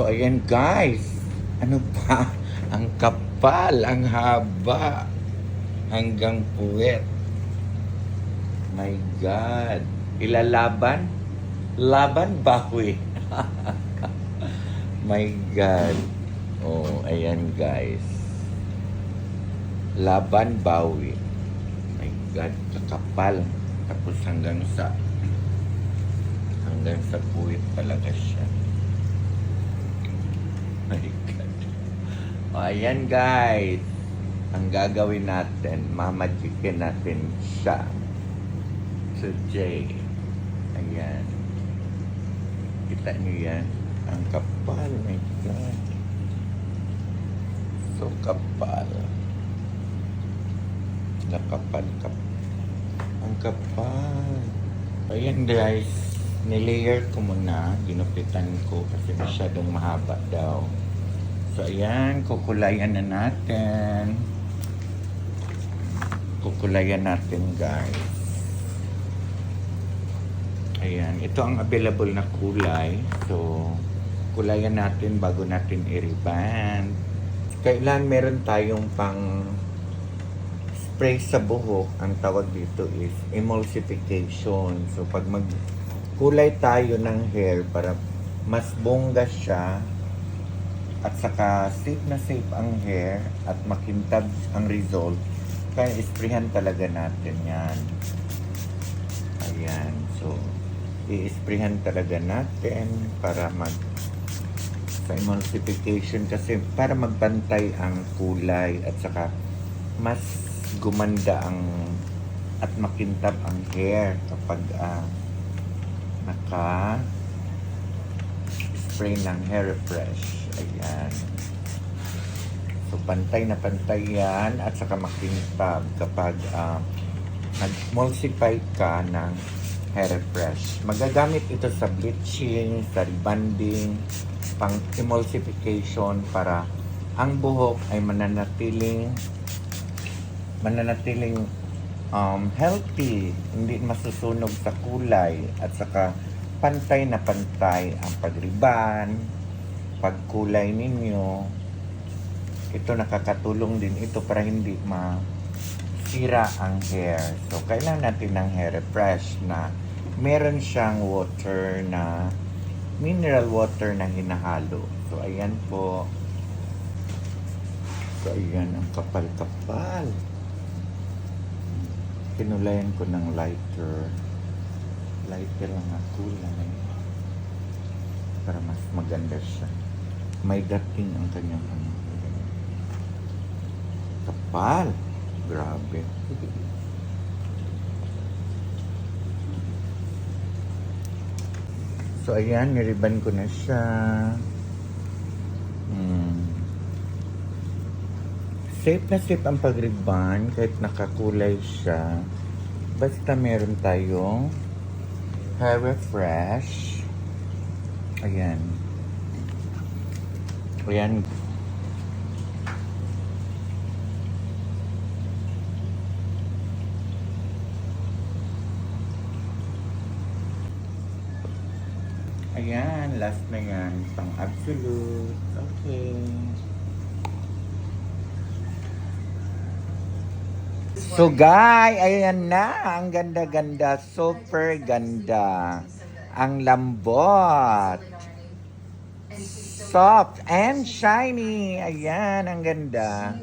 So, ayan guys. Ano pa? Ang kapal, ang haba. Hanggang puwet. My God. Ilalaban? Laban bawi. My God. Oh, ayan guys. Laban bawi. My God, kakapal. Tapos hanggang sa puwet talaga siya. My God. O, ayan guys. Ang gagawin natin, mamagikin natin siya. Today. Ayan. Kita niyo yan? Ang kapal. My God. So kapal. Nakapal. Ang kapal. Ayan guys. Nilayer ko muna. Ginupitan ko kasi masyadong mahaba daw. So ayan. Kukulayan na natin. Kukulayan natin guys. Ayan. Ito ang available na kulay. So kulayan natin bago natin i-reband. Kailan meron tayong pang spray sa buhok, ang tawag dito is emulsification. So pag magkulay tayo ng hair para mas bongga siya at saka safe na safe ang hair at makintab ang result, kaya isprayhan talaga natin yan. Ayan. So i-sprayhan talaga natin para sa emulsification kasi para magbantay ang kulay at saka mas gumanda ang at makintab ang hair kapag naka spray ng hair refresh. Ayan. So pantay na pantay yan at saka makintab kapag nag-emulsify ka ng hair refresh. Magagamit ito sa bleaching, sa rebonding, pang emulsification para ang buhok ay mananatiling healthy, hindi masusunog sa kulay at saka pantay na pantay ang pagriban, pagkulay ninyo. Ito nakakatulong din ito para hindi masira ang hair. So kailangan natin ng hair refresh na meron siyang water na mineral water na hinahalo. So ayan po. So ayan, ang kapal-kapal. Pinulayan ko ng lighter lang ang kulay para mas maganda siya. May dating ang kanyang kapal. Grabe. So ayan, niriban ko na siya. Safe na safe ang pag-ribbon kahit nakakulay siya. Basta meron tayong hair refresh. Ayan. Ayan. Ayan, last na yan. Pang absolute. Okay. So guys, ayan na. Ang ganda-ganda. Super ganda. Ang lambot. Soft and shiny. Ayan, ang ganda.